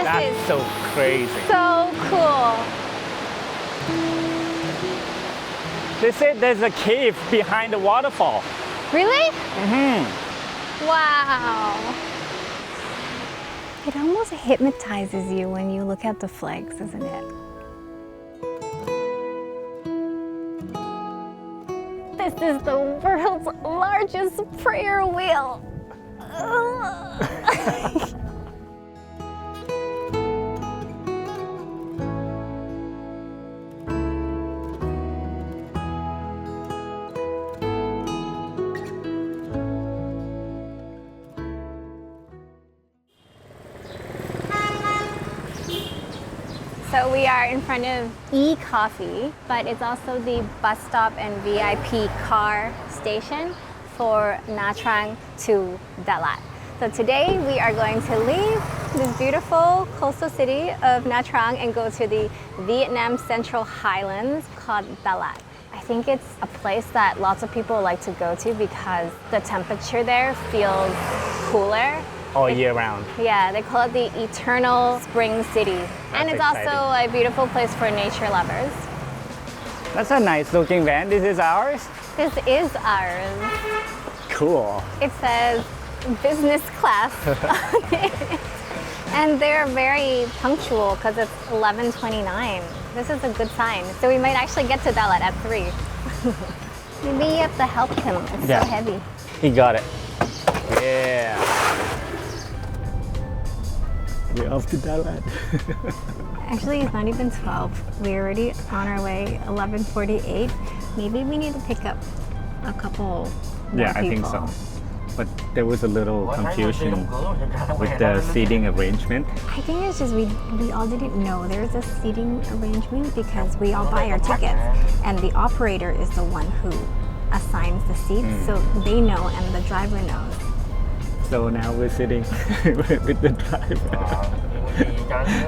That's is so crazy. so cool. They said there's a cave behind the waterfall. Really? Mm-hmm. Wow. It almost hypnotizes you when you look at the flags, isn't it? This is the world's largest prayer wheel. So we are in front of E-Coffee, but it's also the bus stop and VIP car station for Nha Trang to Dalat. So today we are going to leave this beautiful coastal city of Nha Trang and go to the Vietnam Central Highlands called Dalat. I think it's a place that lots of people like to go to because the temperature there feels cooler. All year round. Yeah, they call it the Eternal Spring City. And it's exciting. also a beautiful place for nature lovers. That's a nice looking van. This is ours? This is ours. Cool. It says business class on it. And they're very punctual because it's 11:29. This is a good sign. So we might actually get to Dalat at 3. Maybe you have to help him. It's so heavy. He got it. Yeah. We're off to Dalat. Actually, it's not even 12. We're already on our way, 11:48. Maybe we need to pick up a couple more I think people. so. But there was a little confusion with the seating arrangement. I think it's just we all didn't know there's a seating arrangement because we all buy our tickets and the operator is the one who assigns the seats, so they know and the driver knows. So now we're sitting with the driver.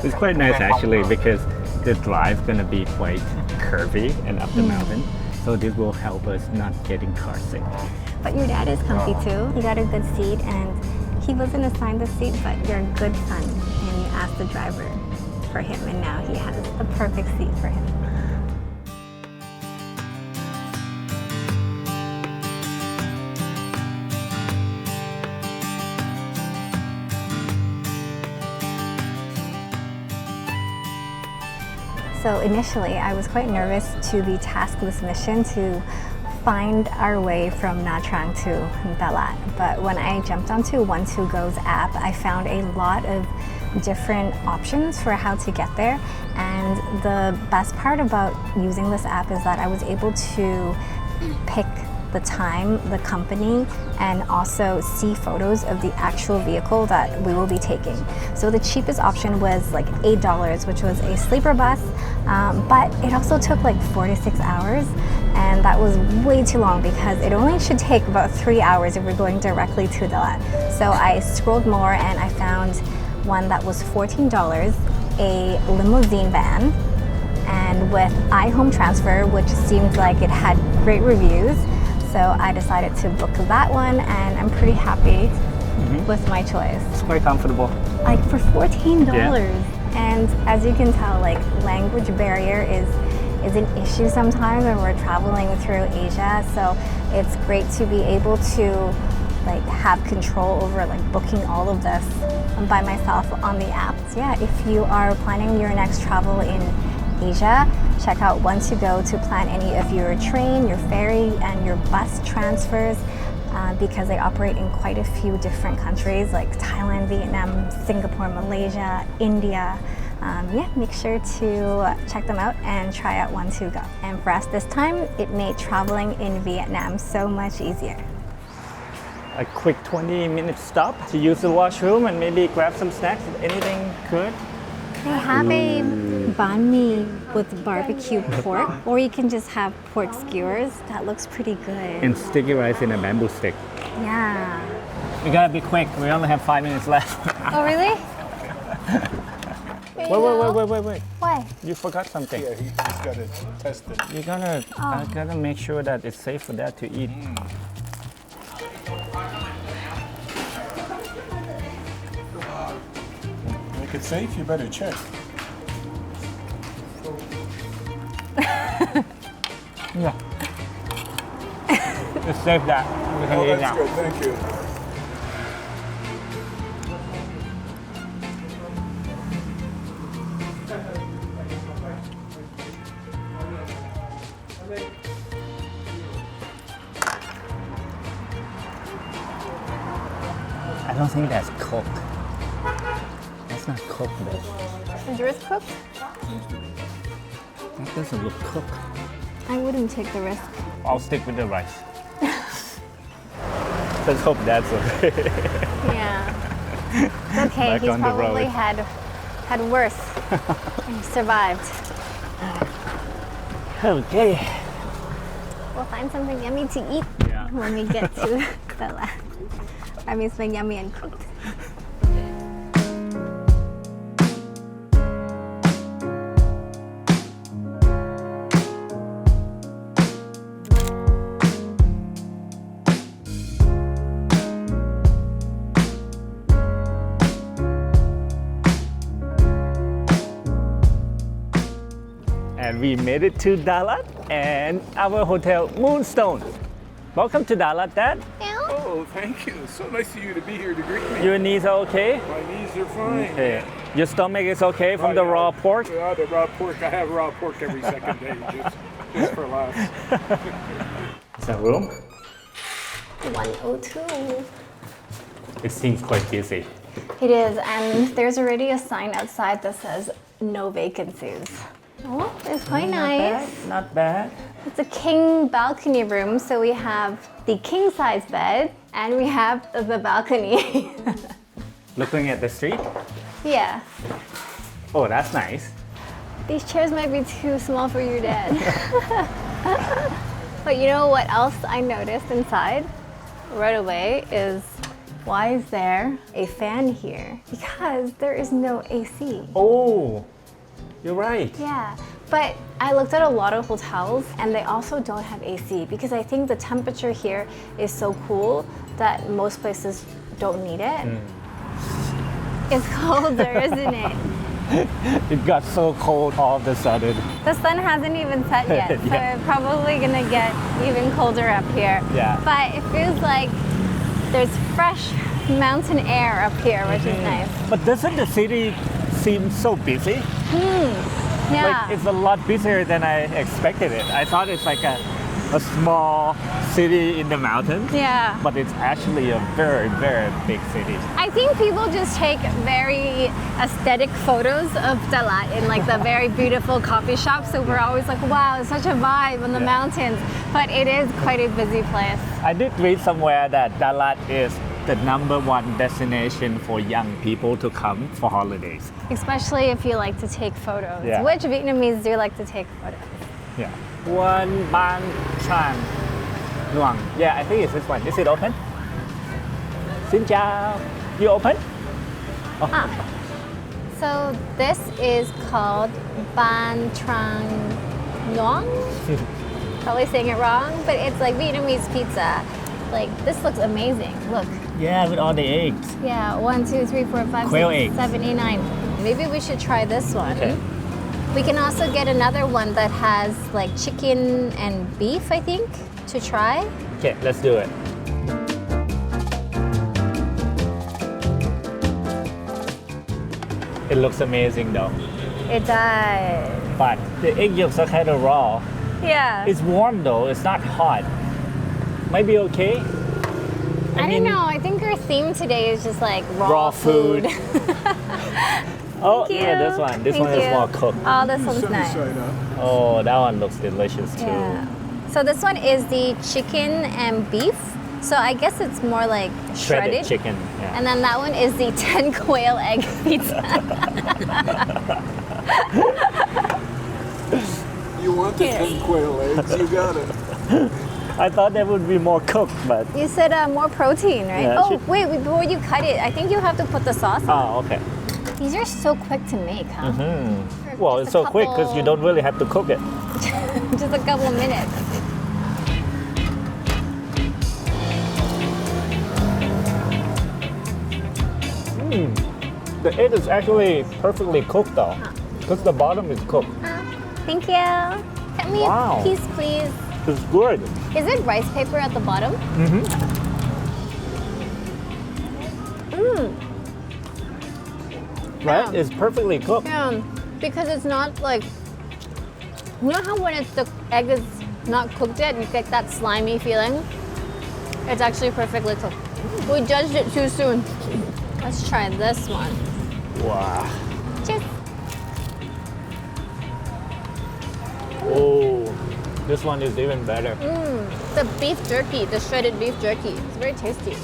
It's quite nice actually because the drive gonna be quite curvy and up the mountain. So this will help us not getting car sick. But your dad is comfy too. He got a good seat and he wasn't assigned the seat, but you're a good son and you asked the driver for him and now he has the perfect seat for him. So initially, I was quite nervous to be tasked with this mission to find our way from Nha Trang to Dalat. But when I jumped onto One2Go's app, I found a lot of different options for how to get there. And the best part about using this app is that I was able to pick the time, the company, and also see photos of the actual vehicle that we will be taking. So the cheapest option was like $8, which was a sleeper bus, but it also took like 4 to 6 hours, and that was way too long because it only should take about 3 hours if we're going directly to Dalat. So I scrolled more and I found one that was $14, a limousine van, and with iHome Transfer, which seemed like it had great reviews. So I decided to book that one and I'm pretty happy with my choice. It's quite comfortable. Like for $14. And as you can tell, like language barrier is an issue sometimes when we're traveling through Asia. So it's great to be able to like have control over like booking all of this by myself on the app. So yeah, if you are planning your next travel in Asia, check out One2Go to plan any of your train, your ferry, and your bus transfers because they operate in quite a few different countries like Thailand, Vietnam, Singapore, Malaysia, India. Yeah, make sure to check them out and try out One2Go. And for us this time, it made traveling in Vietnam so much easier. A quick 20-minute stop to use the washroom and maybe grab some snacks. Anything good? They have a banh mi with barbecue pork, or you can just have pork skewers. That looks pretty good. And sticky rice in a bamboo stick. Yeah. We gotta be quick. We only have 5 minutes left. Oh, really? Wait. Why? You forgot something. Yeah, he's got to test it. You gotta, I gotta make sure that it's safe for that to eat. Make it safe? You better check. Yeah. Just save that. We can Oh, eat that's now. good. Thank you. I don't think that's cooked. That's not cooked, babe. Is yours cooked? That doesn't look cooked. I wouldn't take the risk. I'll stick with the rice. Let's hope that's okay. Yeah. It's okay. Back He's on the probably road. had worse. And he survived. Okay. We'll find something yummy to eat Yeah. when we get to Dalat. I mean, something yummy and cooked. And we made it to Dalat and our hotel Moonstone. Welcome to Dalat, Dad. Oh, thank you. So nice of you to be here to greet me. Your knees are okay? My knees are fine. Okay. Your stomach is okay from the raw pork? Yeah, the raw pork. I have raw pork every second day, just for laughs. Is that room? 102. It seems quite busy. It is, and there's already a sign outside that says no vacancies. Oh, it's quite nice. Not bad. It's a king balcony room, so we have the king size bed and we have the balcony. Looking at the street? Yeah. Oh, that's nice. These chairs might be too small for your dad. But you know what else I noticed inside right away is why is there a fan here? Because there is no AC. Oh, you're right. Yeah, but I looked at a lot of hotels and they also don't have AC because I think the temperature here is so cool that most places don't need it. It's colder, isn't it? It got so cold all of a sudden. The sun hasn't even set yet, so Yeah. it's probably gonna get even colder up here. Yeah. But it feels like there's fresh mountain air up here, which is nice. But doesn't the city seem so busy? Yeah. Like it's a lot busier than I expected it. I thought it's like a small city in the mountains, Yeah. but it's actually a very, very big city. I think people just take very aesthetic photos of Dalat in like the very beautiful coffee shop. So we're always like, wow, it's such a vibe on the Yeah. mountains. But it is quite a busy place. I did read somewhere that Dalat is the #1 destination for young people to come for holidays. Especially if you like to take photos. Yeah. Which Vietnamese do like to take photos? Yeah. One Ban Trang Luang. Yeah, I think it's this one. Is it open? Xin chào. You open? Oh. Ah. So this is called Ban Trang Nguyen. Probably saying it wrong, but it's like Vietnamese pizza. Like this looks amazing. Look. Yeah, with all the eggs. Yeah, 1, 2, 3, 4, 5, Quail 6, eggs. 7, 8, 9. Maybe we should try this one. Okay. We can also get another one that has like chicken and beef, I think, to try. Okay, let's do it. It looks amazing though. It does. But the egg yolks are kind of raw. Yeah. It's warm though, it's not hot. Might be okay. I don't know. I think our theme today is just like raw, Raw food. Oh, Thank yeah, you. this one. This Thank one is you. more cooked. Oh, this one's Sunny nice. side up. Oh, that one looks delicious too. Yeah. So this one is the chicken and beef. So I guess it's more like shredded. chicken. Yeah. And then that one is the 10 quail egg pizza. You want the 10 quail eggs? You got it. I thought that would be more cooked, but You said more protein, right? Yeah, Oh, wait, before you cut it, I think you have to put the sauce on. oh, okay. These are so quick to make, huh? Well, Just it's a so quick because you couple- don't really have to cook it. Just a couple minutes. The egg is actually perfectly cooked though, because the bottom is cooked. Thank you. Get me Wow. a piece, please. It's good. Is it rice paper at the bottom? Right? Yeah. It's perfectly cooked. Yeah, because it's not like, you know how when the egg is not cooked yet, you get that slimy feeling? It's actually perfectly cooked. We judged it too soon. Let's try this one. Wow. Cheers. Oh, this one is even better. The beef jerky, the shredded beef jerky. It's very tasty.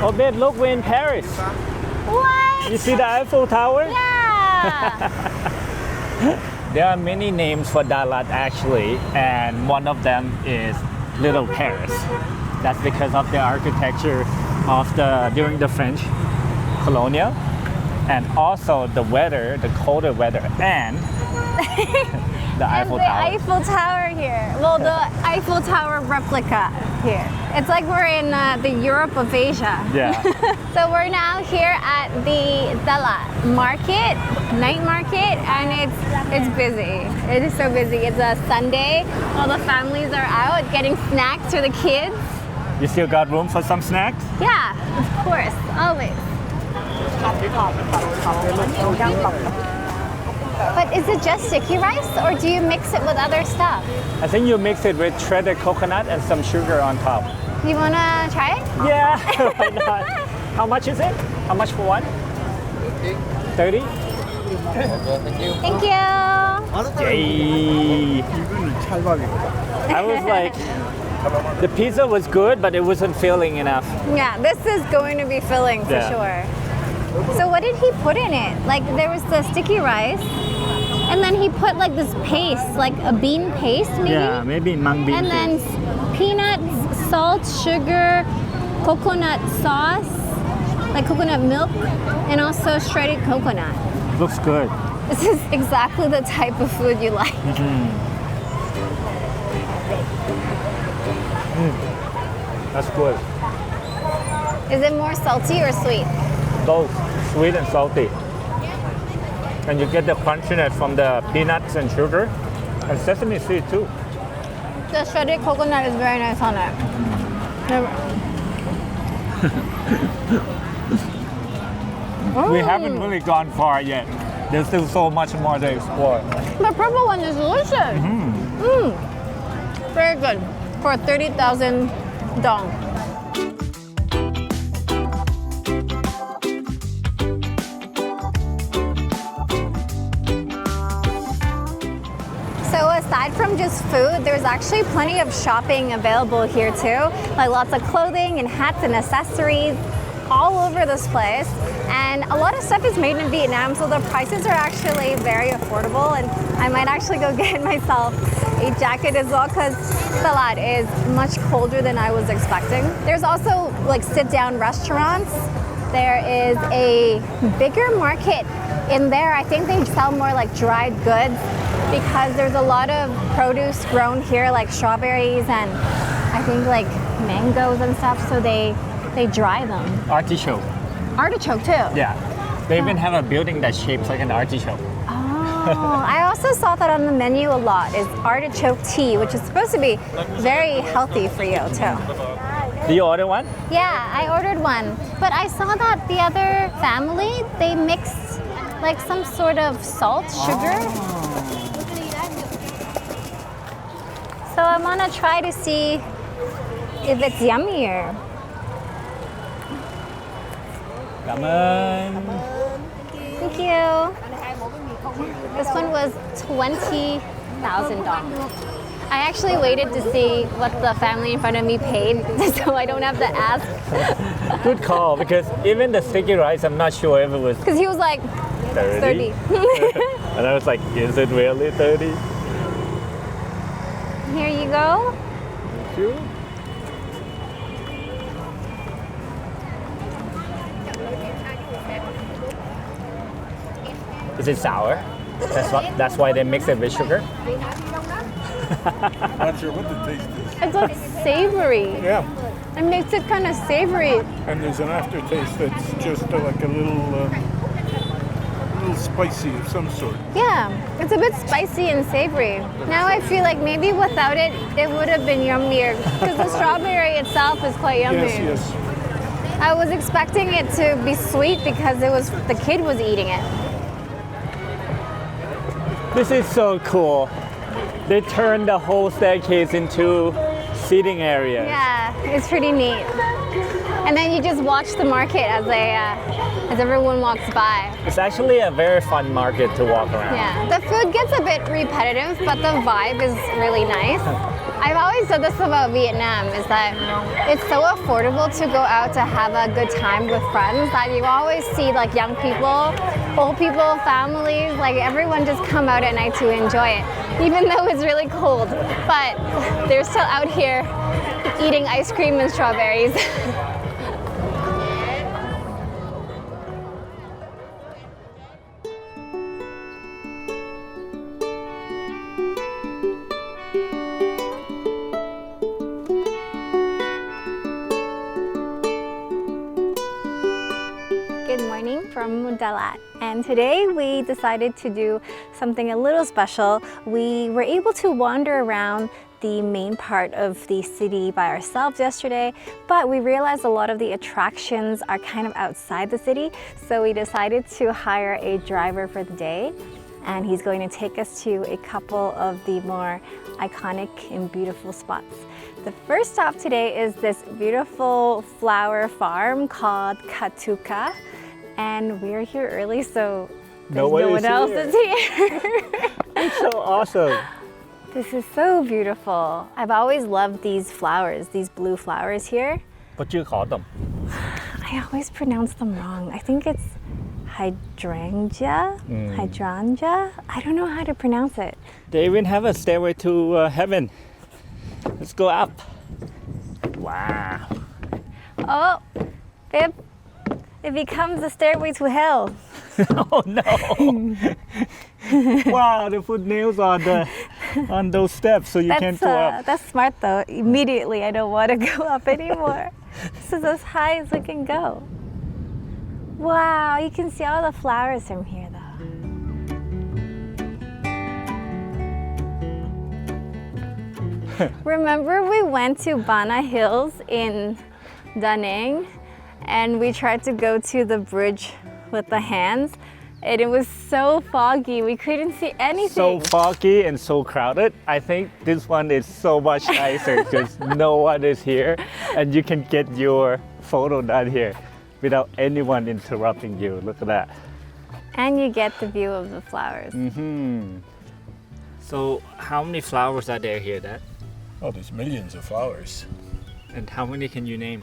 Oh, babe, look, we're in Paris. What? You see the Eiffel Tower? Yeah. There are many names for Dalat actually, and one of them is Little Paris. That's because of the architecture of during the French colonial, and also the weather, the colder weather, and the Eiffel and the Tower. Eiffel Tower here. Well, the Eiffel Tower replica here. It's like we're in the Europe of Asia. Yeah. So we're now here at the Dalat Night Market, and it's busy. It is so busy. It's a Sunday. All the families are out getting snacks for the kids. You still got room for some snacks? Yeah, of course, always. But is it just sticky rice, or do you mix it with other stuff? I think you mix it with shredded coconut and some sugar on top. You wanna try it? Yeah, why not? How much is it? How much for one? 30? Thank you. Yay! I was like, the pizza was good, but it wasn't filling enough. Yeah, this is going to be filling for sure. So what did he put in it? Like there was the sticky rice, and then he put like this paste, like a bean paste maybe? Yeah, maybe mung bean. And then peanuts, salt, sugar, coconut sauce, like coconut milk, and also shredded coconut. Looks good. This is exactly the type of food you like. That's good. Is it more salty or sweet? Both sweet and salty. And you get the crunchiness from the peanuts and sugar, and sesame seed too. The shredded coconut is very nice on it. We haven't really gone far yet. There's still so much more to explore. The purple one is delicious. Very good for 30,000 dong. So aside from just food, there's actually plenty of shopping available here too. Like lots of clothing and hats and accessories all over this place. And a lot of stuff is made in Vietnam, so the prices are actually very affordable. And I might actually go get myself a jacket as well, because Dalat is much colder than I was expecting. There's also like sit-down restaurants. There is a bigger market in there. I think they sell more like dried goods, because there's a lot of produce grown here, like strawberries and I think like mangoes and stuff, so they dry them. Artichoke. Artichoke too? Yeah. They even have a building that's shaped like an artichoke. Oh, I also saw that on the menu a lot, is artichoke tea, which is supposed to be very healthy for you too. Do you order one? Yeah, I ordered one, but I saw that the other family, they mixed like some sort of salt, sugar. So I want to try to see if it's yummier. Cảm ơn. Thank you. This one was 20,000 dong. I actually waited to see what the family in front of me paid, so I don't have to ask. Good call, because even the sticky rice, I'm not sure if it was Because he was like 30. And I was like, is it really 30? Here you go. Thank you. Is it sour? That's why they mix it with sugar. Not sure what the taste is. It's like savory. Yeah, It makes it kind of savory. and there's an aftertaste that's just like a little spicy of some sort. Yeah, it's a bit spicy and savory. Now I feel like maybe without it, it would have been yummier because the strawberry itself is quite yummy. Yes. I was expecting it to be sweet because the kid was eating it. This is so cool. They turned the whole staircase into seating area. Yeah, it's pretty neat. And then you just watch the market as everyone walks by. It's actually a very fun market to walk around. Yeah, the food gets a bit repetitive, but the vibe is really nice. I've always said this about Vietnam, is that it's so affordable to go out to have a good time with friends that you always see like young people, old people, families, like everyone just come out at night to enjoy it, even though it's really cold. But they're still out here eating ice cream and strawberries. Good morning from Dalat, and today we decided to do something a little special. We were able to wander around the main part of the city by ourselves yesterday, but we realized a lot of the attractions are kind of outside the city, so we decided to hire a driver for the day, and he's going to take us to a couple of the more iconic and beautiful spots. The first stop today is this beautiful flower farm called Katuka. And we're here early, so no one else is here. It's so awesome. This is so beautiful. I've always loved these flowers, these blue flowers here. What you call them? I always pronounce them wrong. I think it's hydrangea. Hydrangea. I don't know how to pronounce it. They even have a stairway to heaven. Let's go up. Wow. Oh, babe. It becomes a stairway to hell. Oh no! Wow, they put nails on those steps so you can't go up. That's smart though. Immediately, I don't want to go up anymore. This is as high as we can go. Wow, you can see all the flowers from here though. Remember we went to Bana Hills in Da Nang? And we tried to go to the bridge with the hands, and it was so foggy, we couldn't see anything. So foggy and so crowded. I think this one is so much nicer because no one is here, and you can get your photo done here without anyone interrupting you. Look at that. And you get the view of the flowers. So how many flowers are there here, Dad? Oh, there's millions of flowers. And how many can you name?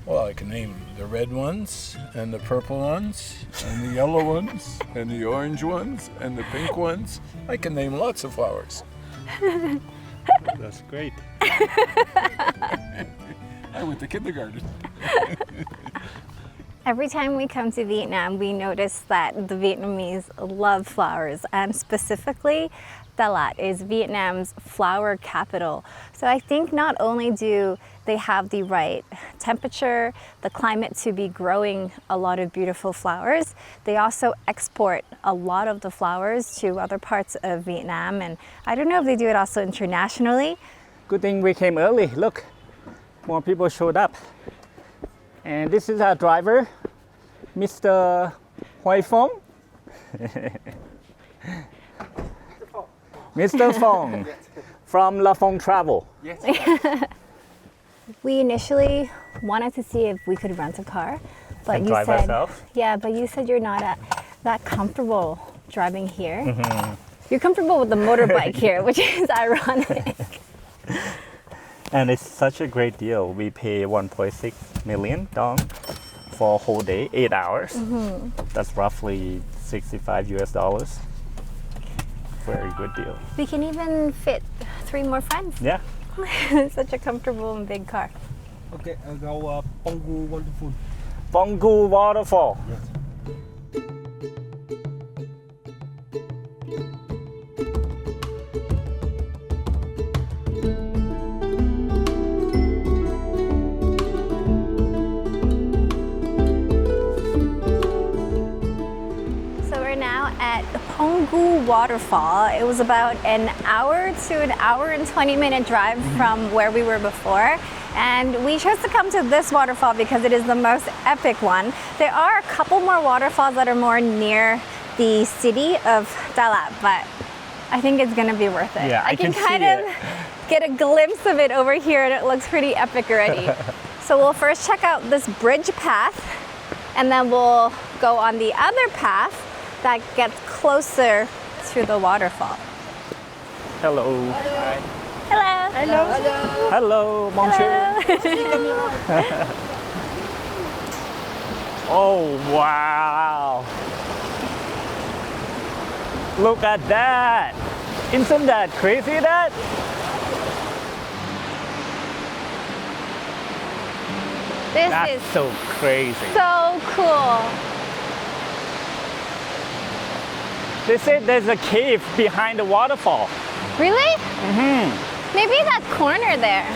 Well, I can name the red ones, and the purple ones, and the yellow ones, and the orange ones, and the pink ones. I can name lots of flowers. That's great. I went to kindergarten. Every time we come to Vietnam, we notice that the Vietnamese love flowers, and specifically Dalat is Vietnam's flower capital. So I think not only do they have the right temperature, the climate to be growing a lot of beautiful flowers, they also export a lot of the flowers to other parts of Vietnam, and I don't know if they do it also internationally. Good thing we came early. Look, more people showed up. And this is our driver, Mr. Hoi Phong. Mr. Phong from La Phong Travel. Yes. We initially wanted to see if we could rent a car, but And you drive said, ourselves? yeah, but you said you're not that comfortable driving here. You're comfortable with the motorbike here, which is ironic. And it's such a great deal. We pay 1.6 million dong for a whole day, 8 hours. That's roughly $65 US. Very good deal. We can even fit 3 more friends. Yeah. Such a comfortable and big car. Okay, I'll go Pongu Waterfall. Pongu waterfall. Yes. waterfall. It was about an hour to an hour and 20-minute drive from where we were before. And we chose to come to this waterfall because it is the most epic one. There are a couple more waterfalls that are more near the city of Dalat, but I think it's gonna be worth it. Yeah, I can kind see of it. get a glimpse of it over here, and it looks pretty epic already. So we'll first check out this bridge path, and then we'll go on the other path that gets closer to the waterfall. Hello. Hello. Hello. Hello, bonjour. Oh, wow. Look at that. Isn't that crazy, that? This That's is so crazy. so cool. They said there's a cave behind the waterfall. Really? Mm-hmm. Maybe that corner there.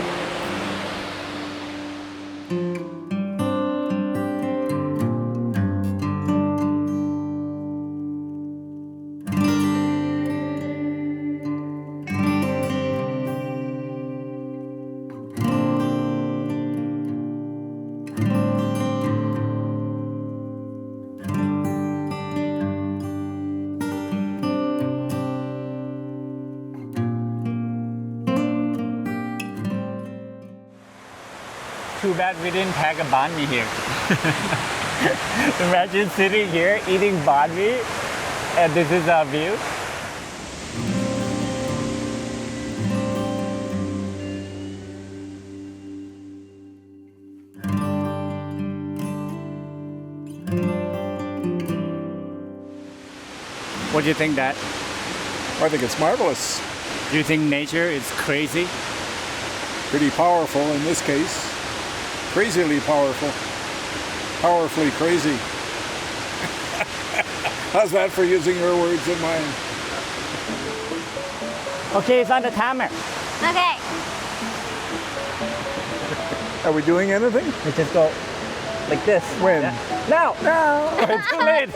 Too bad we didn't pack a banh mi here. Imagine sitting here eating banh mi, and this is our view. What do you think, Dad? I think it's marvelous. Do you think nature is crazy? Pretty powerful in this case. Crazily powerful. Powerfully crazy. How's that for using your words and mine? Okay, it's on the timer. Okay. Are we doing anything? We just go like this. When? Yeah. Now! No! It's too late.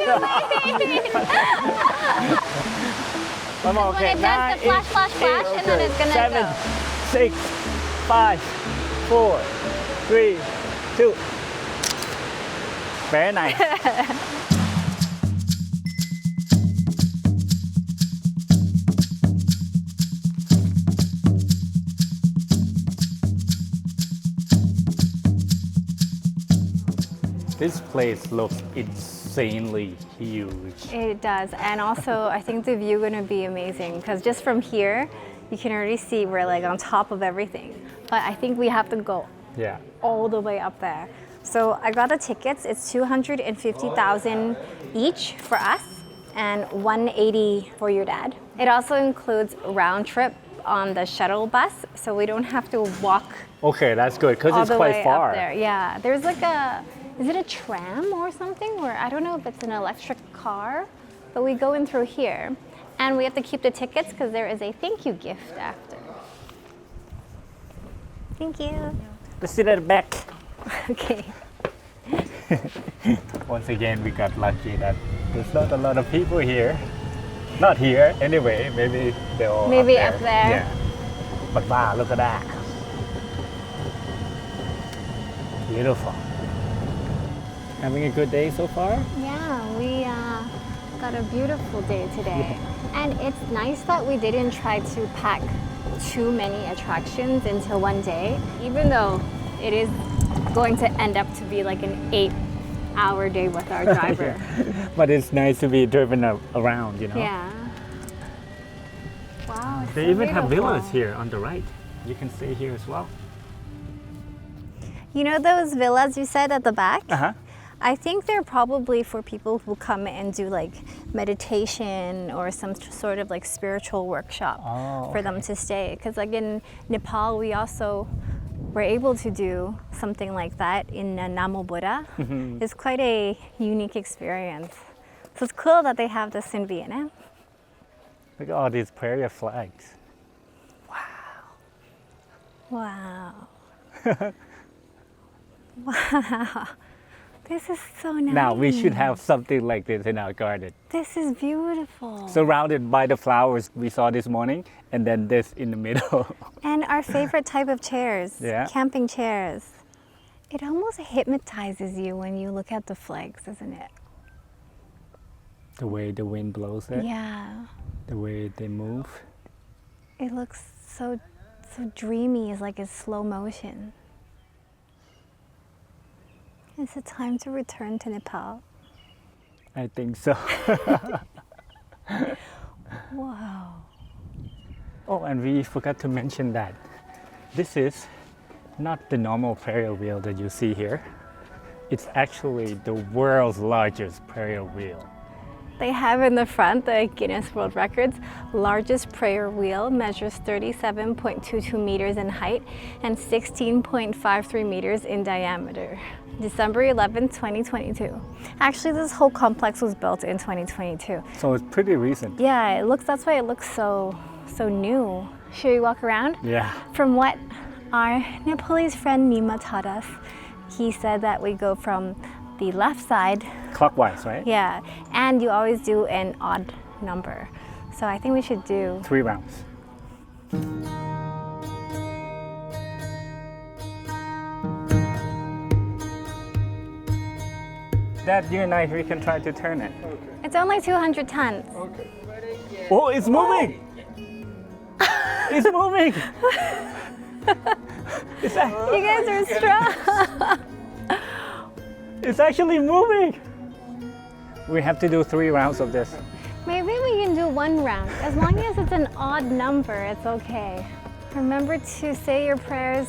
Come on, okay. When it does the flash, flash, flash, and then it's gonna 7, go. 6, 5, 4, 3, 2. Very nice. This place looks insanely huge. It does, and also I think the view gonna be amazing because just from here, you can already see we're like on top of everything. But I think we have to go Yeah. all the way up there. So I got the tickets. It's 250,000 each for us and 180 for your dad. It also includes round trip on the shuttle bus, so we don't have to walk Okay, that's good because all it's the quite way far. up there. Yeah, there's like a, is it a tram or something? Or I don't know if it's an electric car, but we go in through here. And we have to keep the tickets because there is a thank you gift after. Thank you. Let's sit at the back. Okay. Once again, we got lucky that there's not a lot of people here. Not here, anyway. Maybe they're all Maybe up up there. there. Yeah. But wow, look at that. Beautiful. Having a good day so far? Yeah, we got a beautiful day today. And it's nice that we didn't try to pack too many attractions into one day, even though it is going to end up to be like an 8-hour day with our driver. But it's nice to be driven around, you know? Yeah. Wow, it's They so even have beautiful. villas here on the right. You can stay here as well. You know those villas you said at the back? Uh-huh. I think they're probably for people who come and do like meditation or some sort of like spiritual workshop for them to stay. Because like in Nepal, we also were able to do something like that in Namo Buddha. It's quite a unique experience. So it's cool that they have this in Vietnam. Look at all these prayer flags. Wow. Wow. This is so nice. Now we should have something like this in our garden. This is beautiful. Surrounded by the flowers we saw this morning, and then this in the middle. And our favorite type of chairs, Yeah. camping chairs. It almost hypnotizes you when you look at the flags, isn't it? The way the wind blows it, Yeah. the way they move. It looks so dreamy. It's like it's slow motion. Is it time to return to Nepal? I think so. Wow. Oh, and we forgot to mention that this is not the normal prayer wheel that you see here. It's actually the world's largest prayer wheel. They have in the front the Guinness World Records largest prayer wheel, measures 37.22 meters in height and 16.53 meters in diameter. December 11, 2022. Actually, this whole complex was built in 2022. So it's pretty recent. Yeah, that's why it looks so new. Should we walk around? Yeah. From what our Nepalese friend Nima taught us, he said that we go from the left side, Clockwise, right? yeah, and you always do an odd number. So I think we should do 3 rounds. Dad, you and I, we can try to turn it. It's only 200 tons. Okay. Oh, it's moving! It's moving! You guys are strong. It's actually moving! We have to do 3 rounds of this. Maybe we can do 1 round. As long as it's an odd number, it's okay. Remember to say your prayers,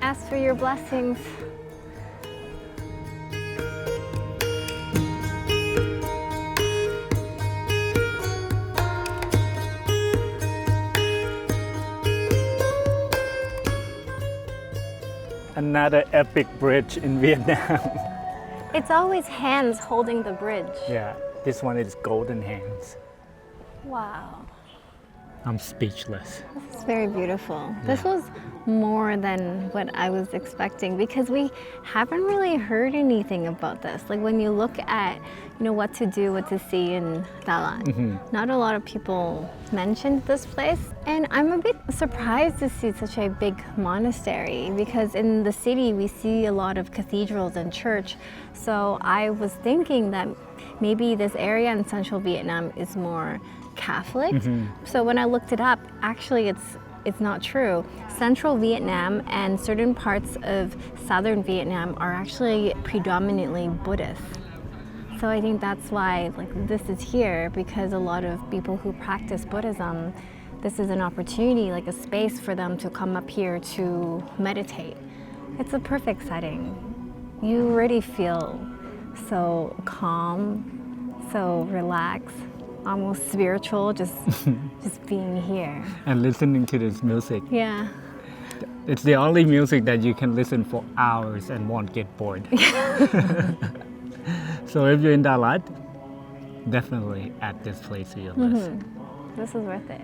ask for your blessings. Another epic bridge in Vietnam. It's always hands holding the bridge. Yeah, this one is golden hands. Wow. I'm speechless. It's very beautiful. This was more than what I was expecting because we haven't really heard anything about this. Like when you look at, what to do, what to see in Dalat, not a lot of people mentioned this place. And I'm a bit surprised to see such a big monastery because in the city we see a lot of cathedrals and church. So I was thinking that maybe this area in central Vietnam is more Catholic. So when I looked it up, actually it's not true. Central Vietnam and certain parts of southern Vietnam are actually predominantly Buddhist. So I think that's why this is here, because a lot of people who practice Buddhism, this is an opportunity, like a space for them to come up here to meditate. It's a perfect setting. You already feel so calm, so relaxed, almost spiritual, just being here. And listening to this music. Yeah. It's the only music that you can listen for hours and won't get bored. So if you're in Dalat, definitely add this place to your list. This is worth it.